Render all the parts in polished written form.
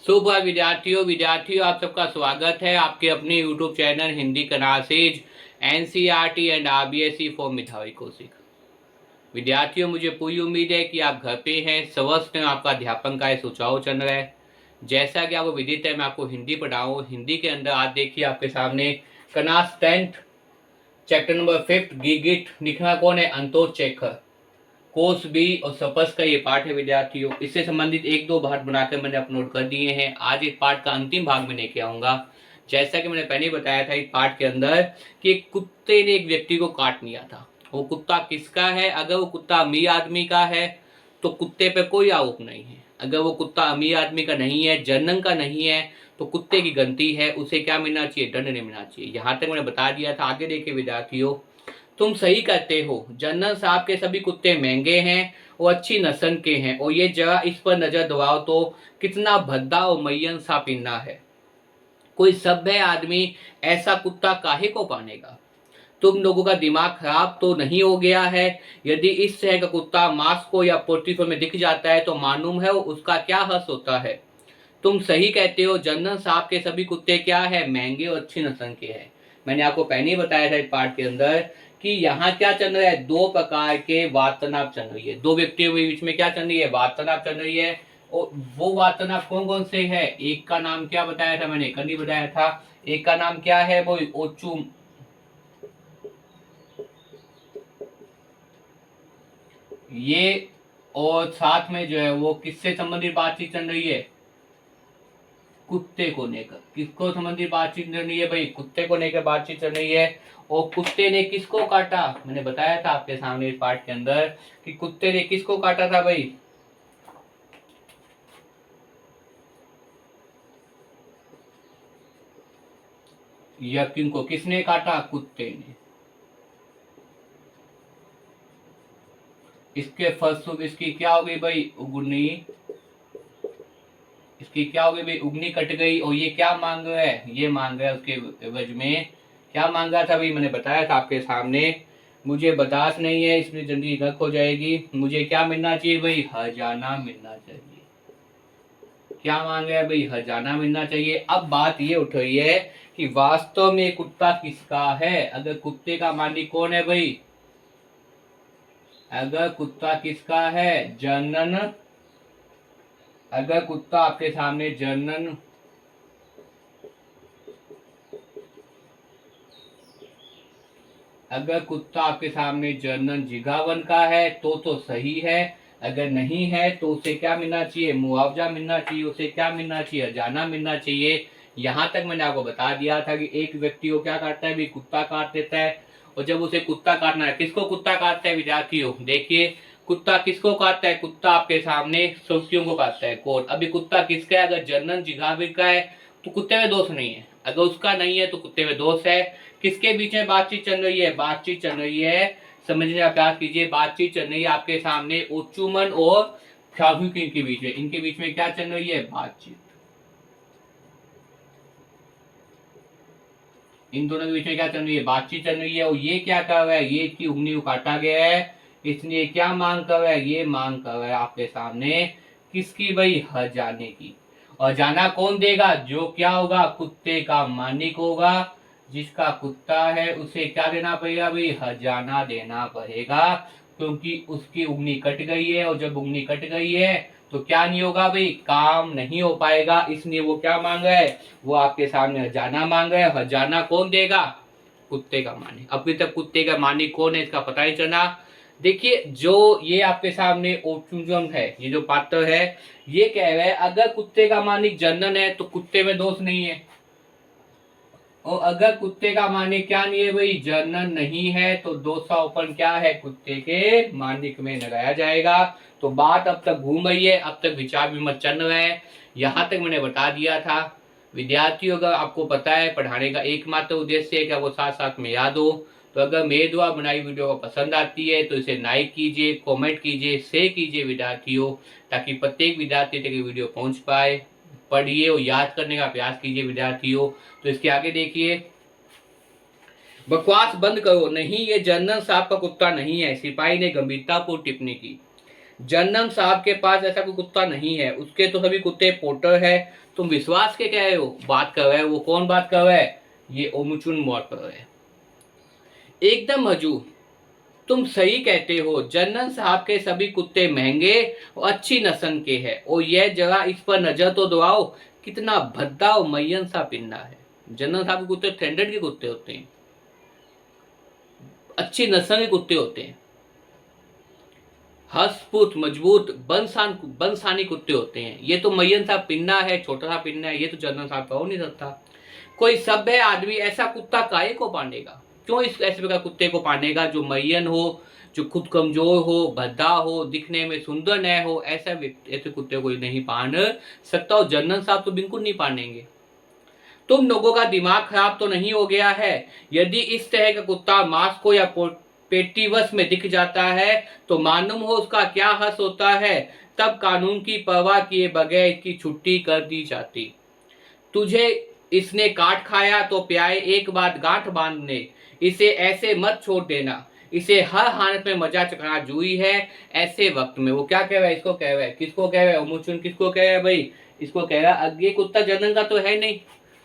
सुबह विद्यार्थियों आप सबका स्वागत है आपके अपने YouTube channel Hindi classes NCERT and RBSE for मेधावी कौशिक। विद्यार्थियों, मुझे पूरी उम्मीद है कि आप घर पे हैं, स्वस्थ हैं, आपका अध्यापन कार्य सुचारू चल रहा है। जैसा कि आपको विदित है, मैं आपको हिंदी पढ़ाऊँ। हिंदी के अंदर आज देखिए आपके सामने क्लास 10th चैप्टर नंबर 5 गिगिट लिखना कौन है? अंतोष शेखर। कोर्स बी और सपस का ये पार्ट है विद्यार्थियों। इससे संबंधित एक दो पार्ट बनाकर मैंने अपलोड कर दिए हैं। आज इस पार्ट का अंतिम भाग में लेके आऊंगा। जैसा कि मैंने पहले बताया था इस पार्ट के अंदर कि एक कुत्ते ने एक व्यक्ति को काट लिया था। वो कुत्ता किसका है? अगर वो कुत्ता अमीर आदमी का है तो कुत्ते पे कोई आरोप नहीं है। अगर वो कुत्ता अमीर आदमी का नहीं है, जनन का नहीं है, तो कुत्ते की गलती है, उसे क्या मिलना चाहिए? दंड नहीं मिलना चाहिए। यहाँ तक मैंने बता दिया था। आगे देखिए विद्यार्थियों, तुम सही कहते हो, जनरल साहब के सभी कुत्ते महंगे हैं और अच्छी नस्ल के हैं, और ये जरा इस पर नजर दबाओ तो कितना भद्दा और मय्यन सा पिन्ना है। कोई सभ्य आदमी ऐसा कुत्ता काहे को पालेगा? तुम लोगों का दिमाग खराब तो नहीं हो गया है? यदि इस तरह का कुत्ता मास्क को या पोर्ट्रीफोल में दिख जाता है तो मालूम है उसका क्या हर्ष होता है। तुम सही कहते हो, जनरल साहब के सभी कुत्ते क्या है? महंगे और अच्छी नस्ल के हैं। मैंने आपको पहले ही बताया था इस पार्ट के अंदर कि यहाँ क्या चल रहा है? दो प्रकार के वार्तालाप चल रही है। दो व्यक्तियों के बीच में क्या चल रही है? वार्तालाप चल रही है। और वो वार्तालाप कौन कौन से है? एक का नाम क्या बताया था मैंने? कल ही बताया था। एक का नाम क्या है? वो ओचू, ये, और साथ में जो है वो किससे संबंधित बातचीत चल रही है? कुत्ते को लेकर। किसको संबंधित बातचीत चल रही है भाई? कुत्ते को लेकर बातचीत चल रही है। और कुत्ते ने किसको काटा? मैंने बताया था आपके सामने इस पार्ट के अंदर कि कुत्ते ने किसको काटा था भाई? यकीन को। किसने काटा? कुत्ते ने। इसके फलस्वरूप इसकी क्या हो गई भाई? उगनी। इसकी क्या हो गई भाई? उगनी कट गई। और ये क्या मांग रहा है? ये मांग रहा है उसके एवज में। क्या मांग रहा था भाई? मैंने बताया था आपके सामने, मुझे बर्दाश्त नहीं है, इसमें जिंदगी गर्क हो जाएगी, मुझे क्या मिलना चाहिए भाई? हर्जाना मिलना चाहिए। क्या मांग रहा है भाई? हर्जाना मिलना चाहिए। अब बात ये उठ रही है कि वास्तव में कुत्ता किसका है? अगर कुत्ते का मालिक कौन है भाई? अगर कुत्ता किसका है? जनन। अगर कुत्ता आपके सामने जनन, अगर कुत्ता आपके सामने जनरल जिगावन का है तो सही है। अगर नहीं है तो उसे क्या मिलना चाहिए? मुआवजा मिलना चाहिए। उसे क्या मिलना चाहिए? हर्जाना मिलना चाहिए। यहाँ तक मैंने आपको बता दिया था कि एक व्यक्ति को क्या काटता है भी? कुत्ता काट देता है। और जब उसे कुत्ता काटना है, किसको कुत्ता काटता है विद्यार्थियों? देखिए, कुत्ता किसको काटता है? कुत्ता आपके सामने सुर्खियों को काटता है। कौन? अभी कुत्ता किसका है? अगर जनरल जिगावी का है तो कुत्ते में दोष नहीं है। अगर उसका नहीं है तो कुत्ते में दोष है। किसके बीच में बातचीत चल रही है? बातचीत चल रही है, समझने का प्रयास कीजिए। बातचीत चल रही है आपके सामने ओचुमन और शाहुकिन के बीच में। इनके बीच में क्या चल रही है? बातचीत। इन दोनों के बीच में क्या चल रही है? बातचीत चल रही है। और ये क्या कर रहा है? ये इसकी उंगली को काटा गया है, इसलिए क्या मांग कर रहा है? ये मांग कर रहा है आपके सामने किसकी भाई? हर्जाने की। और जाना कौन देगा? जो क्या होगा? कुत्ते का मालिक होगा। जिसका कुत्ता है उसे क्या देना पड़ेगा भाई? हर्जाना देना पड़ेगा, क्योंकि उसकी उंगली कट गई है। और जब उंगली कट गई है तो क्या नहीं होगा भाई? काम नहीं हो पाएगा। इसलिए वो क्या मांग रहा है? वो आपके सामने हर्जाना मांग रहा है। हर्जाना कौन देगा? कुत्ते का मालिक। अभी तक कुत्ते का मालिक कौन है इसका पता नहीं चला। देखिए, जो ये आपके सामने ओचुजम है, ये जो पात्र है, ये कह रहा है अगर कुत्ते का मालिक जनरल है तो कुत्ते में दोष नहीं है। और अगर कुत्ते का मालिक क्या नहीं है भाई? जनरल नहीं है, तो दोषारोपण क्या है? कुत्ते के मालिक में लगाया जाएगा। तो बात अब तक घूम रही है, अब तक विचार विमर्श चल रहा है। यहाँ तक मैंने बता दिया था विद्यार्थियों, अगर आपको पता है पढ़ाने का एकमात्र उद्देश्य है कि आपको साथ साथ में याद हो, तो अगर मेरे द्वारा बनाई वीडियो को पसंद आती है तो इसे लाइक कीजिए, कमेंट कीजिए, शेयर कीजिए विद्यार्थियों, ताकि प्रत्येक विद्यार्थी तक ये वीडियो पहुंच पाए। पढ़िए और याद करने का प्रयास कीजिए विद्यार्थियों। तो इसके आगे देखिए, बकवास बंद करो, नहीं ये जनरल साहब का कुत्ता नहीं है। सिपाही ने गंभीरतापूर्ण टिप्पणी की। जनरल साहब के पास ऐसा कोई कुत्ता नहीं है, उसके तो सभी कुत्ते पोटर है। तुम विश्वास के कह रहे हो, बात कर रहे हो, वो कौन बात कर रहा है? ये ओमुचुन मौत कर रहे हैं। एकदम हजूर, तुम सही कहते हो, जनरल साहब के सभी कुत्ते महंगे और अच्छी नस्ल के हैं। और यह जगह इस पर नजर तो दौड़ाओ, कितना भद्दा और मैयन सा पिन्ना है। जनरल साहब के कुत्ते स्टैंडर्ड के कुत्ते होते हैं, अच्छी नस्ल के कुत्ते होते हैं, हस्तपुत मजबूत बनसानी कुत्ते होते हैं। ये तो मैयन सा पिन्ना है, छोटा सा पिन्ना है, ये तो जनरल साहब का हो नहीं सकता। कोई सभ्य आदमी ऐसा कुत्ता काहे को पालेगा? क्यों इस ऐसे प्रकार कुत्ते को पालेगा जो मैयन हो, जो खुद कमजोर हो, भद्दा हो, दिखने में सुंदर न हो? ऐसे कुत्ते को नहीं पाल सकता, और जनरल साहब तो बिल्कुल नहीं पालेंगे। तुम लोगों का दिमाग खराब तो नहीं हो गया है? यदि इस तरह का कुत्ता मांस को या पेटीवश में दिख जाता है तो मालूम हो उसका क्या हर्ष होता है। तब कानून की परवाह किए बगैर इसकी छुट्टी कर दी जाती। तुझे इसने काट खाया तो प्याए एक बात गांठ बांधने, इसे ऐसे मत छोड़ देना, इसे हर हालत में मजा चखना जुई है। ऐसे वक्त में वो क्या कह रहा है, इसको कह रहा है, किसको कह रहा है ओमुचुन, किसको कह रहा है भाई? इसको कह रहा है ये कुत्ता जनरल का तो है नहीं,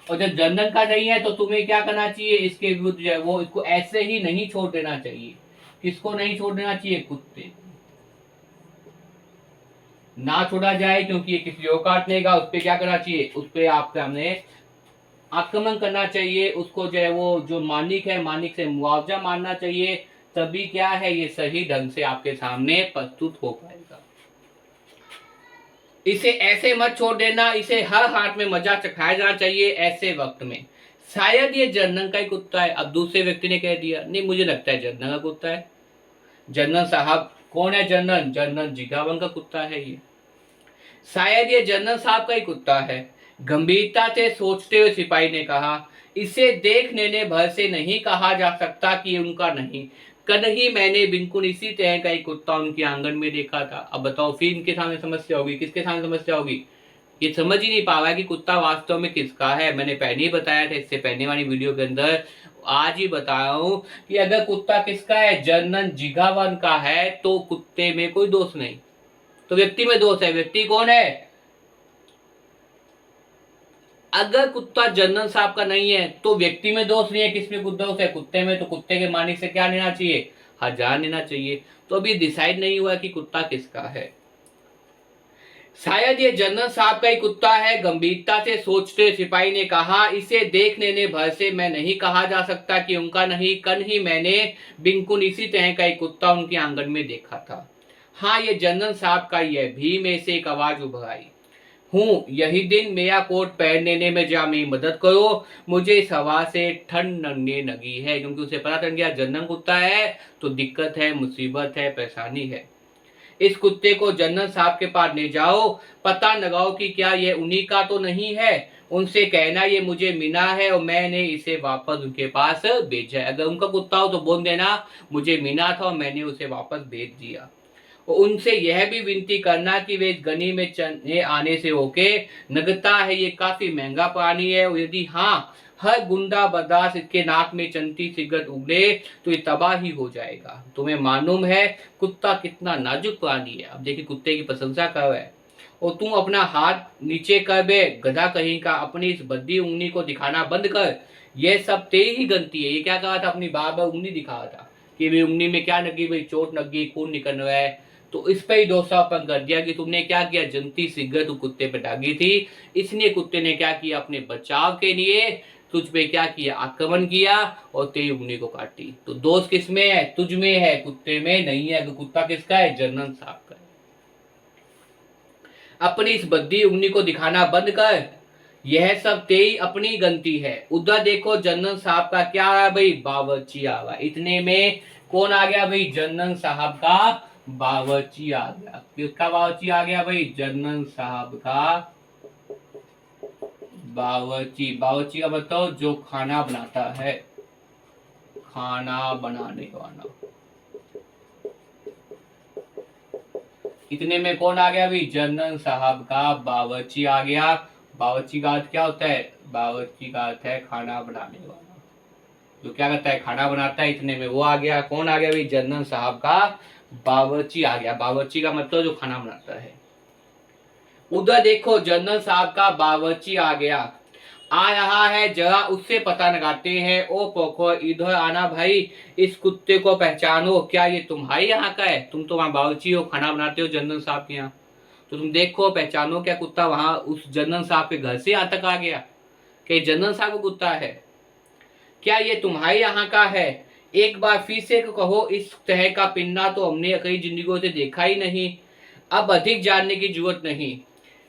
और जब जनरल का नहीं है तो तुम्हें क्या करना चाहिए, इसके विरुद्ध जो है वो इसको ऐसे ही नहीं छोड़ देना चाहिए। किसको नहीं छोड़ देना चाहिए? कुत्ते ना छोड़ा जाए, क्योंकि ये किसी और काट लेगा। उस पर क्या करना चाहिए, उस पर आपके हमने आक्रमण करना चाहिए। उसको जो है वो जो मालिक है, मालिक से मुआवजा मांगना चाहिए, तभी क्या है ये सही ढंग से आपके सामने प्रस्तुत हो पाएगा। इसे ऐसे मत छोड़ देना, इसे हर हाथ में मजा चखाया जाना चाहिए ऐसे वक्त में। शायद ये जनरल का ही कुत्ता है। अब दूसरे व्यक्ति ने कह दिया नहीं, मुझे लगता है जनरल का कुत्ता है। जनरल साहब कौन है? जनरल जनरल जिगावन का कुत्ता है ये। शायद ये जनरल साहब का ही कुत्ता है, गंभीरता से सोचते हुए सिपाही ने कहा। इसे देख लेने भर से नहीं कहा जा सकता कि उनका नहीं। कल ही मैंने बिल्कुल इसी तरह का एक कुत्ता उनके आंगन में देखा था। अब बताओ फिर इनके सामने समस्या होगी, किसके सामने समस्या होगी? ये समझ ही नहीं पा रहा है कि कुत्ता वास्तव में किसका है। मैंने पहले ही बताया था, इससे पहले वाली वीडियो के अंदर, आज ही बता रहा हूं कि अगर कुत्ता किसका है, जनरल जिगावन का है, तो कुत्ते में कोई दोष नहीं, तो व्यक्ति में दोष है। व्यक्ति कौन है? अगर कुत्ता जनरल साहब का नहीं है तो व्यक्ति में दोष नहीं है, किसमें दोष है? कुत्ते में। तो कुत्ते के मालिक से क्या लेना चाहिए? हजार लेना चाहिए। तो अभी डिसाइड नहीं हुआ कि कुत्ता किसका है। शायद ये जनरल साहब का ही कुत्ता है, गंभीरता से सोचते सिपाही ने कहा। इसे देख लेने भर से मैं नहीं कहा जा सकता कि उनका नहीं। कल ही मैंने बिल्कुल इसी तरह का एक कुत्ता उनके आंगन में देखा था। हाँ, ये जनरल साहब का ही है। भी में से एक आवाज उभर आई। हूँ, यही दिन मेरा कोट पहन लेने में जा मेरी मदद करो, मुझे इस हवा से ठंड लगने लगी है। क्योंकि उसे पता चल गया जनरल कुत्ता है तो दिक्कत है, मुसीबत है, परेशानी है। इस कुत्ते को जनरल साहब के पास ले जाओ, पता लगाओ कि क्या ये उन्हीं का तो नहीं है। उनसे कहना ये मुझे मिला है और मैंने इसे वापस उनके पास भेजा है। अगर उनका कुत्ता हो तो बोल देना मुझे मिला था और मैंने उसे वापस भेज दिया। और उनसे यह भी विनती करना कि वे गनी में चने आने से होके, लगता है ये काफी महंगा पानी है, और यदि हाँ हर गुंडा बर्दाश्त इसके नाक में चलती सिगरेट उगले तो ये तबाह ही हो जाएगा। तुम्हें मालूम है कुत्ता कितना नाजुक प्राणी है। अब देखिए कुत्ते की प्रशंसा कर रहा है, और तुम अपना हाथ नीचे कर बे गधा कहीं का, अपनी इस बद्दी उंगली को दिखाना बंद कर। यह सब तेरी ही गलती है। ये क्या कहा था? अपनी बार बार उंगली दिखा रहा था कि भाई उंगली में क्या लगी, भाई चोट लगी, खून निकल रहा है। तो इस पर ही दोषारोपण कर दिया कि तुमने क्या किया, जनती सिगरेट कुत्ते पे दागी थी, इसलिए कुत्ते ने क्या किया, अपने बचाव के लिए तुझ पे क्या किया, आक्रमण किया और तेरी उंगली को काटी। तो दोष किसमें है? तुझ में है, कुत्ते में नहीं है। तो कुत्ता किसका है? जनरल साहब का है। अपनी इस बद्दी उंगली को दिखाना बंद कर, यह सब तेरी अपनी गलती है। उधर देखो जनरल साहब का क्या आ भाई, बावर्ची आ रहा। इतने में कौन आ गया भाई? जनरल साहब का बावर्ची आ गया। किसका बावर्ची आ गया भाई? जनरल साहब का बावर्ची। बावर्ची का मतलब जो खाना बनाता है, खाना बनाने वाला। इतने में कौन आ गया भाई? जनरल साहब का बावर्ची आ गया। बावर्ची का अर्थ क्या होता है? बावर्ची का अर्थ है खाना बनाने वाला, जो क्या करता है, खाना बनाता है। इतने में वो आ गया। कौन आ गया भाई? जनरल साहब का बावर्ची आ गया, बावर्ची का मतलब जो खाना बनाता है। उधर देखो जनरल साहब का बावर्ची आ गया, आ रहा है, जरा उससे पता लगाते हैं। ओ पोखो इधर आना भाई, इस कुत्ते को पहचानो, क्या ये तुम्हारे यहाँ का है? तुम तो वहाँ बावर्ची हो, खाना बनाते हो जनरल साहब के यहाँ, तो तुम देखो पहचानो क्या कुत्ता वहां उस जनरल साहब के घर से यहाँ तक आ गया, कि जनरल साहब को कुत्ता है, क्या ये तुम्हारे यहाँ का है? एक बार फिर से कहो, इस तरह का पिन्ना तो हमने कई जिंदगियों से देखा ही नहीं, अब अधिक जानने की जरूरत नहीं।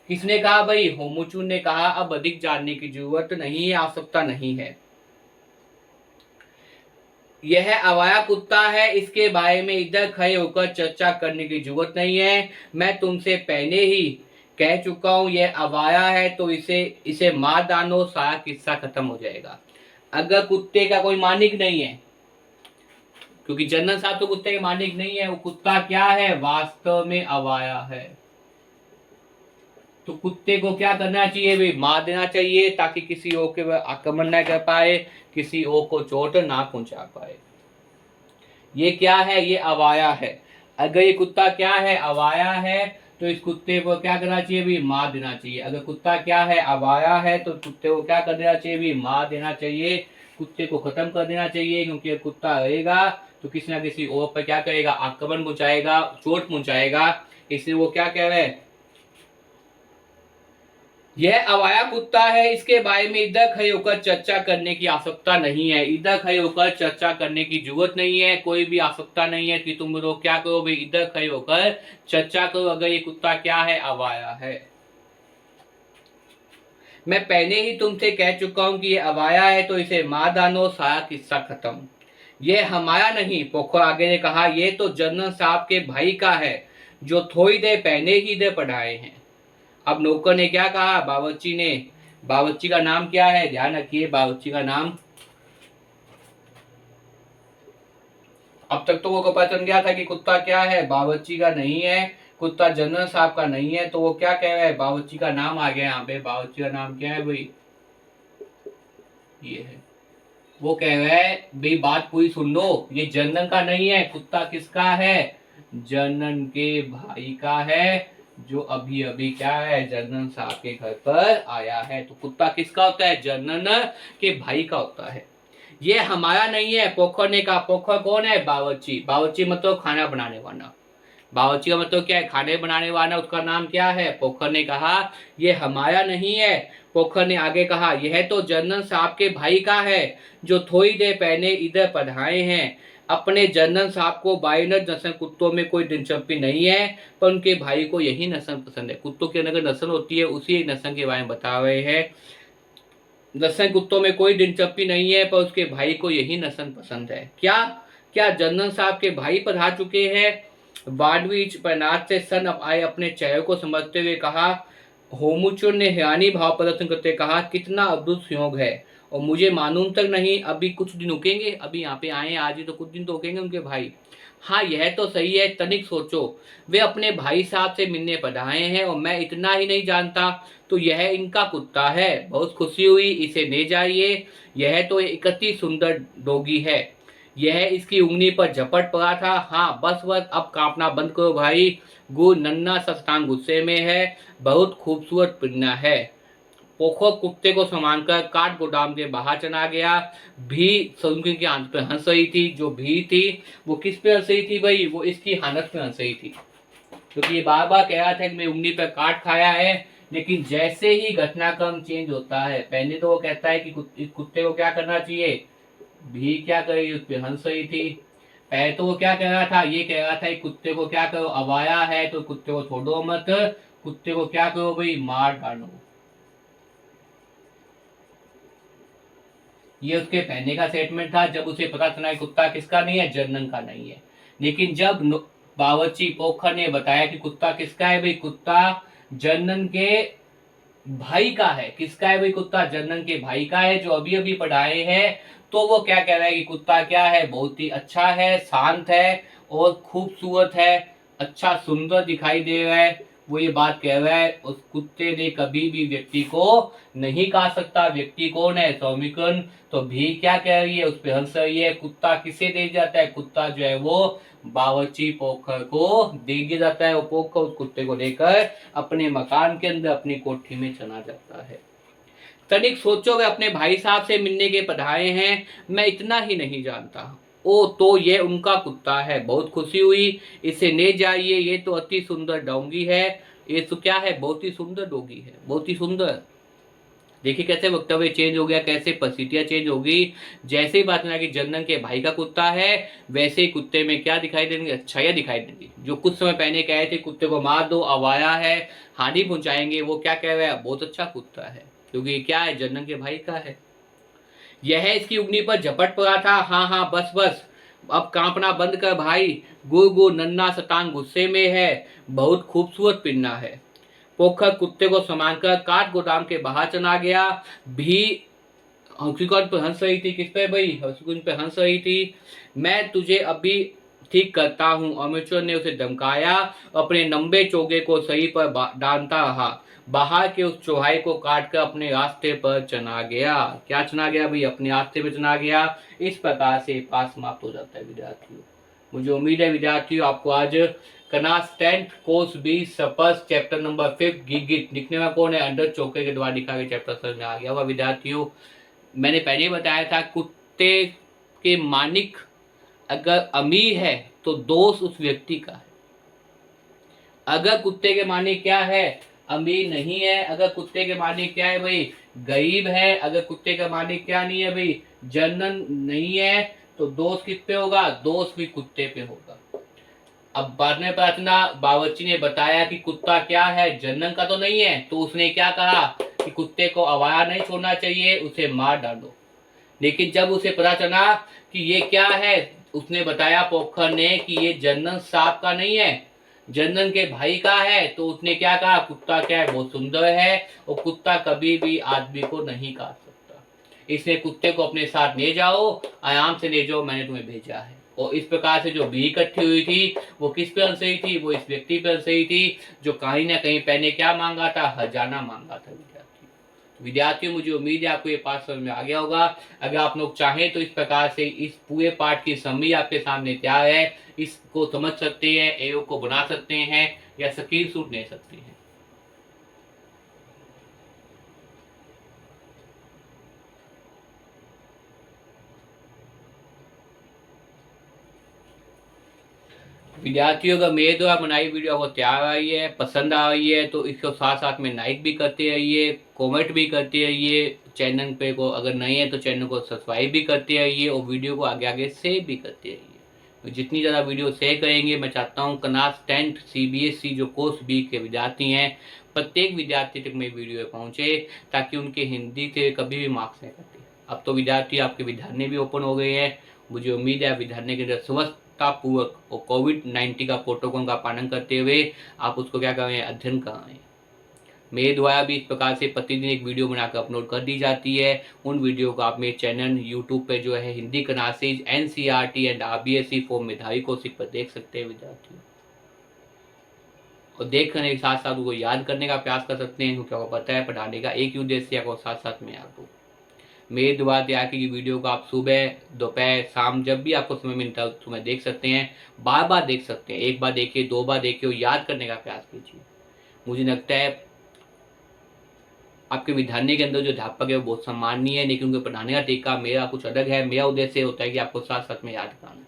किसने कहा भाई? होमुचू ने कहा अब अधिक जानने की जरूरत नहीं है, आवश्यकता नहीं है। यह अवाया कुत्ता है, इसके बारे में इधर खड़े होकर चर्चा करने की जरूरत नहीं है। मैं तुमसे पहले ही कह चुका हूं, यह अवाया है तो इसे मार डालो, सारा किस्सा खत्म हो जाएगा। अगर कुत्ते का कोई मालिक नहीं है, क्योंकि जनरल साहब तो कुत्ते के मालिक नहीं है, वो कुत्ता क्या है? वास्तव में अवाया है। तो कुत्ते को क्या करना चाहिए भाई? मार देना चाहिए, ताकि किसी और के आक्रमण ना कर पाए, किसी और को चोट ना पहुंचा पाए। ये क्या है? ये अवाया है। अगर ये कुत्ता क्या है? अवाया है, तो इस कुत्ते को क्या करना चाहिए भाई? मार देना चाहिए। अगर कुत्ता क्या है? अवाया है, तो कुत्ते को क्या कर देना चाहिए भाई? मार देना चाहिए, कुत्ते को खत्म कर देना चाहिए। क्योंकि कुत्ता रहेगा तो किसी ना किसी और पर क्या करेगा? आक्रमण पहुंचाएगा, चोट पहुंचाएगा। इसलिए वो क्या कह रहे हैं? यह अवाया कुत्ता है, इसके बारे में इधर खड़े होकर चर्चा करने की आवश्यकता नहीं है। इधर खड़े होकर चर्चा करने की जरूरत नहीं है, कोई भी आवश्यकता नहीं है कि तुम लोग क्या करो भाई, इधर खड़े होकर चर्चा करो अगर ये कुत्ता क्या है? अवाया है। मैं पहले ही तुमसे कह चुका हूं कि ये अवाया है तो इसे मार डालो, सारा किस्सा खत्म। ये हमारा नहीं, पोखो आगे ने कहा, ये तो जनरल साहब के भाई का है, जो थोड़ी देर पहले ही इधर पढ़ाए हैं। अब नौकर ने क्या कहा? बावर्ची ने, बावर्ची का नाम क्या है? ध्यान रखिए, बावर्ची का नाम, अब तक तो वो पता चल गया था कि कुत्ता क्या है? बावर्ची का नहीं है, कुत्ता जनरल साहब का नहीं है, तो वो क्या कह रहा है? बावर्ची का नाम आ गया यहाँ पे। बावर्ची का नाम क्या है भाई? ये है। वो कह रहा है भाई बात पूरी सुन लो, ये जनरल का नहीं है, कुत्ता किसका है? जनरल के भाई का है, जो अभी अभी क्या है? जनरल साहब के घर पर आया है। तो कुत्ता किसका होता है? जनरल के भाई का होता है। ये हमारा नहीं है, पोखर ने कहा। पोखर कौन है? बावर्ची। बावर्ची मतलब खाना बनाने वाला। बावर्ची का मतलब क्या है? खाने बनाने वाला। उसका नाम क्या है? पोखर ने कहा ये हमारा नहीं है। पोखर ने आगे कहा यह तो जनरल साहब के भाई का है, जो थोड़ी देर पहले इधर पढ़ाए हैं। अपने जनरल साहब को बाइनर नस्ल कुत्तों में कोई दिलचस्पी नहीं है, पर उनके भाई को यही नस्ल पसंद है। कुत्तों की अंदर नस्ल होती है, उसी नस्ल के बारे में बता रहे हैं। नस्ल कुत्तों में कोई दिलचस्पी नहीं है, पर उसके भाई को यही नस्ल पसंद है। क्या क्या जनरल साहब के भाई पढ़ा चुके हैं? वाडवीच पैनाथ से सन आए अपने चेहरे को समझते हुए कहा। होमुचुर ने हैरानी भाव प्रदर्शन करते कहा, कितना अद्भुत संयोग है, और मुझे मालूम तक नहीं। अभी कुछ दिन रुकेंगे, अभी यहाँ पे आए आज ही, तो कुछ दिन तो रुकेंगे उनके भाई। हाँ यह तो सही है, तनिक सोचो, वे अपने भाई साहब से मिलने पधारे हैं और मैं इतना ही नहीं जानता, तो यह इनका कुत्ता है। बहुत खुशी हुई, इसे ले जाइए। यह तो एक अति सुंदर डॉगी है। यह इसकी उंगली पर झपट पड़ा था। हाँ बस बस, अब कांपना बंद करो भाई। गु नन्ना सस्तान गुस्से में है, बहुत खूबसूरत पिन्ना है। पोखो कुत्ते को संभालकर काठ गोदाम के बाहर चला गया। भी सलून की आंख पे हंस रही थी। जो भी थी वो किस पे हंस रही थी भाई? वो इसकी हालत पे हंस रही थी, क्योंकि ये बार बार कह रहा था कि मैं उंगली पर काट खाया है। लेकिन जैसे ही घटनाक्रम चेंज होता है, पहले तो वो कहता है कि कुत्ते को क्या करना चाहिए, भी क्या करी, उस पर हंस रही थी। पहले तो वो क्या कह रहा था? ये कह रहा था कि कुत्ते को क्या करो, अवाया है तो कुत्ते को छोड़ो मत, कुत्ते को क्या करो भाई, मार डालो। ये उसके पहले का स्टेटमेंट था, जब उसे पता चला कि कुत्ता किसका नहीं है, जनरल का नहीं है। लेकिन जब बावर्ची पोखर ने बताया कि कुत्ता किसका है भाई, कुत्ता जनरल के भाई का है। किसका है भाई? कुत्ता जनरल के भाई का है, जो अभी अभी पढ़ाए हैं। तो वो क्या कह रहा है कि कुत्ता क्या है? बहुत ही अच्छा है, शांत है और खूबसूरत है, अच्छा सुंदर दिखाई दे रहा है। वो ये बात कह रहा है उस कुत्ते ने कभी भी व्यक्ति को नहीं खा सकता। व्यक्ति कौन है? सौमिकन। तो भी क्या कह रही है? उस पर हंस रही है। कुत्ता किसे दे जाता है? कुत्ता जो है वो बावर्ची पोखर को दे दिया जाता है। वो पोखर उस कुत्ते को लेकर अपने मकान के अंदर अपनी कोठी में चला जाता है। तनिक सोचो, वे अपने भाई साहब से मिलने के पधारे हैं, मैं इतना ही नहीं जानता। ओ तो ये उनका कुत्ता है। बहुत खुशी हुई, इसे ले जाइए, ये तो अति सुंदर डोंगी है। ये तो क्या है? बहुत ही सुंदर डोगी है, बहुत ही सुंदर। देखिए कैसे वक्तव्य चेंज हो गया, कैसे परिस्थितियां चेंज हो गई। जैसे ही बात ना कि जनन के भाई का कुत्ता है, वैसे ही कुत्ते में क्या दिखाई देंगे? अच्छाइयां दिखाई देंगी। जो कुछ समय पहले कहे थे कुत्ते को मार दो, अब आया है हानि पहुंचाएंगे, वो क्या कह रहे हैं? बहुत अच्छा कुत्ता है, क्योंकि क्या है? जनन के भाई का है। यह इसकी उंगली पर झपट पड़ा था। हाँ हाँ बस बस, अब कांपना बंद कर भाई। गुरगु नन्ना शतान गुस्से में है, बहुत खूबसूरत पिन्ना है। पोखर कुत्ते को समानकर काट गोदाम के बाहर चला गया। भी हंसीकुंज पे हंस रही थी। किस पे भाई? हंसीकुंज पे हंस रही थी। मैं तुझे अभी ठीक करता हूँ, अमेश्वर ने उसे धमकाया। अपने लंबे चोगे को सही पर डालता रहा। बाहर के उस चौहाई को काटकर अपने रास्ते पर चला गया। क्या चला गया भाई? अपने रास्ते पर चला गया। इस प्रकार से पास समाप्त हो जाता है विद्यार्थियों। मुझे उम्मीद है विद्यार्थियों आपको आज क्लास 10th कोर्स बी सपस चैप्टर नंबर 5 गिगिट लिखने में कौन है? अंडर चौके के द्वारा लिखा गया चैप्टर समझ में आ गया होगा विद्यार्थियों। मैंने पहले ही बताया था कुत्ते के मालिक अगर अमीर है तो दोष उस व्यक्ति का है। अगर कुत्ते के मालिक क्या है? अमीर नहीं है। अगर कुत्ते के मालिक क्या है भाई? गरीब है। अगर कुत्ते का मालिक क्या नहीं है भाई? जनन नहीं है, तो दोष किस पे होगा? दोष भी कुत्ते पे होगा। अब बाद में प्रार्थना बावर्ची ने बताया कि कुत्ता क्या है? जनन का तो नहीं है, तो उसने क्या कहा कि कुत्ते को आवारा नहीं छोड़ना चाहिए, उसे मार डालो। लेकिन जब उसे पता चला कि ये क्या है, उसने बताया पोखर ने कि ये जनन सांप का नहीं है, जनन के भाई का है। तो उसने क्या कहा? कुत्ता क्या है? बहुत सुंदर है, और कुत्ता कभी भी आदमी को नहीं काट सकता। इसलिए कुत्ते को अपने साथ ले जाओ, आराम से ले जाओ, मैंने तुम्हें भेजा है। और इस प्रकार से जो भीड़ इकट्ठी हुई थी वो किस पे हंस रही थी? वो इस व्यक्ति पे हंस रही थी जो कहीं ना कहीं पहले क्या मांगा था? खजाना मांगा था विद्यार्थियों। मुझे उम्मीद है आपको ये पाठ समझ में आ गया होगा। अगर आप लोग चाहें तो इस प्रकार से इस पूरे पाठ की समरी आपके सामने तैयार है, इसको समझ सकते हैं, एओ को बना सकते हैं या स्क्रीनशॉट ले सकते हैं। विद्यार्थियों अगर मेरे द्वारा बनाई वीडियो आपको तैयार आई है, पसंद आ रही है, तो इसको साथ साथ में लाइक भी करते रहिए, कमेंट भी करते रहिए। चैनल पे को अगर नहीं है तो चैनल को सब्सक्राइब भी करते रहिए, और वीडियो को आगे आगे शेयर भी करते रहिए। तो जितनी ज़्यादा वीडियो शेयर करेंगे, मैं चाहता हूँ क्लास 10th CBSE जो कोर्स बी के विद्यार्थी हैं, प्रत्येक विद्यार्थी तक मेरी वीडियो पहुँचे, ताकि उनके हिंदी से कभी भी मार्क्स नहीं कटे। अब तो विद्यार्थी आपके विद्यालय भी ओपन हो गए हैं। मुझे उम्मीद है विद्यालय के अंदर पूर्वक और कोविड-19 का प्रोटोकॉल का पालन करते हुए आप उसको क्या कर रहे हैं? अध्ययन कर रहे हैं। मेरे द्वारा भी इस प्रकार से प्रतिदिन एक वीडियो बनाकर अपलोड कर दी जाती है। उन वीडियो को आप मेरे चैनल यूट्यूब पे जो है Hindi classes NCERT and RBSE for मेधावी कौशिक पर देख सकते हैं विद्यार्थी, और देख करने के साथ साथ उसको याद करने का प्रयास कर सकते हैं, क्योंकि आपको पता है पढ़ाने का एक ही उद्देश्य है, साथ साथ में याद हो। मेरे द्वारा तैयार की वीडियो को आप सुबह, दोपहर, शाम जब भी आपको समय मिलता है तो मैं देख सकते हैं, बार बार देख सकते हैं। एक बार देखिए, 2 बार देखिए, और याद करने का प्रयास कीजिए। मुझे लगता है आपके विद्यालय के अंदर जो अध्यापक है वो बहुत सम्माननीय है, लेकिन उनके पढ़ाने का तरीका मेरा कुछ अलग है। मेरा उद्देश्य होता है कि आपको साथ साथ में याद कराना।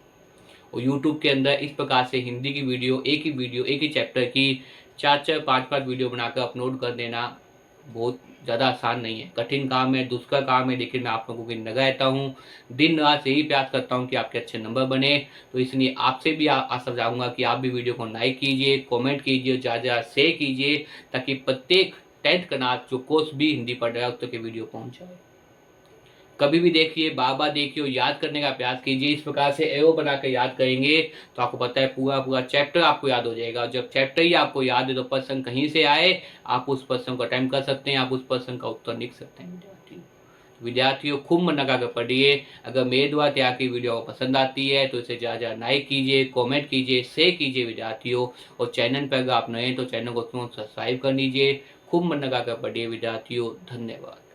और यूट्यूब के अंदर इस प्रकार से हिंदी की वीडियो, एक ही चैप्टर की 4-4, 5-5 वीडियो बनाकर अपलोड कर देना बहुत ज़्यादा आसान नहीं है, कठिन काम है, दुष्कर काम है। लेकिन मैं आप लोगों की लगा रहता हूँ, दिन रात यही प्रयास करता हूँ कि आपके अच्छे नंबर बने। तो इसलिए आपसे भी आशा चाहूँगा कि आप भी वीडियो को लाइक कीजिए, कमेंट कीजिए, ज़्यादा शेयर कीजिए, ताकि प्रत्येक 10th क्लास जो कोर्स भी हिंदी पढ़ रहा है उस तक वीडियो पहुँच जाए। कभी भी देखिए, बार बार देखिए और याद करने का प्रयास कीजिए। इस प्रकार से एरो बनाकर याद करेंगे तो आपको पता है पूरा चैप्टर आपको याद हो जाएगा। जब चैप्टर ही आपको याद है तो प्रश्न कहीं से आए आप उस प्रश्न को अटेम्प्ट कर सकते हैं, आप उस प्रश्न का उत्तर लिख सकते हैं विद्यार्थी। विद्यार्थियों खूब मन लगा कर पढ़िए। अगर मेरे द्वारा तैयार की वीडियो को पसंद आती है तो इसे ज़्यादा लाइक कीजिए, कमेंट कीजिए, शेयर कीजिए विद्यार्थियों। और चैनल पर अगर आप नए हैं तो चैनल को तुरंत सब्सक्राइब कर लीजिए। खूब मन लगा कर पढ़िए विद्यार्थियों। धन्यवाद।